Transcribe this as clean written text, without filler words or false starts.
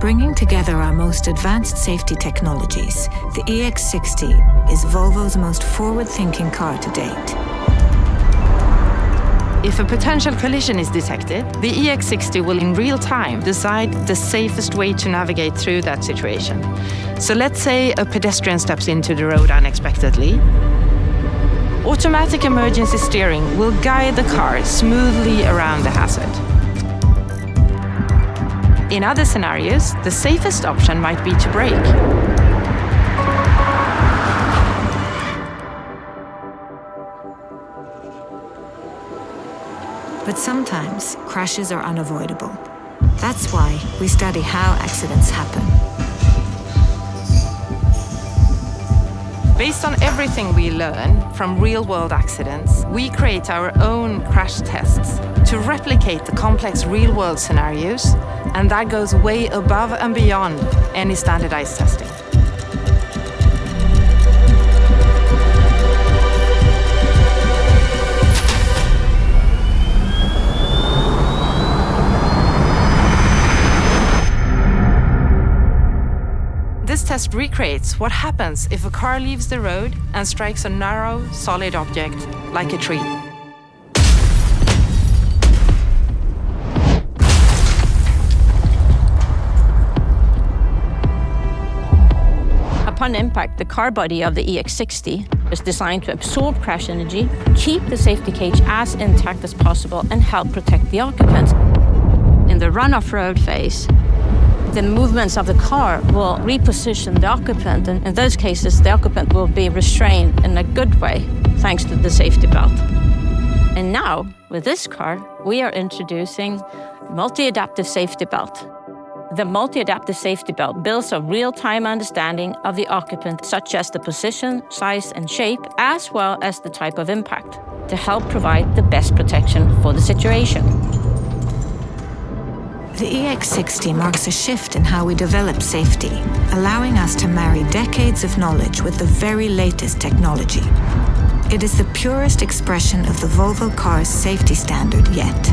Bringing together our most advanced safety technologies, the EX60 is Volvo's most forward-thinking car to date. If a potential collision is detected, the EX60 will in real time decide the safest way to navigate through that situation. So let's say a pedestrian steps into the road unexpectedly. Automatic emergency steering will guide the car smoothly around the hazard. In other scenarios, the safest option might be to brake. But sometimes, crashes are unavoidable. That's why we study how accidents happen. Based on everything we learn from real-world accidents, we create our own crash tests to replicate the complex real-world scenarios, and that goes way above and beyond any standardized testing. This test recreates what happens if a car leaves the road and strikes a narrow, solid object like a tree. Upon impact, the car body of the EX60 is designed to absorb crash energy, keep the safety cage as intact as possible, and help protect the occupant. In the run-off-road phase, the movements of the car will reposition the occupant, and in those cases, the occupant will be restrained in a good way, thanks to the safety belt. And now, with this car, we are introducing multi-adaptive safety belt. The multi-adaptive safety belt builds a real-time understanding of the occupant, such as the position, size, and shape, as well as the type of impact, to help provide the best protection for the situation. The EX60 marks a shift in how we develop safety, allowing us to marry decades of knowledge with the very latest technology. It is the purest expression of the Volvo car's safety standard yet.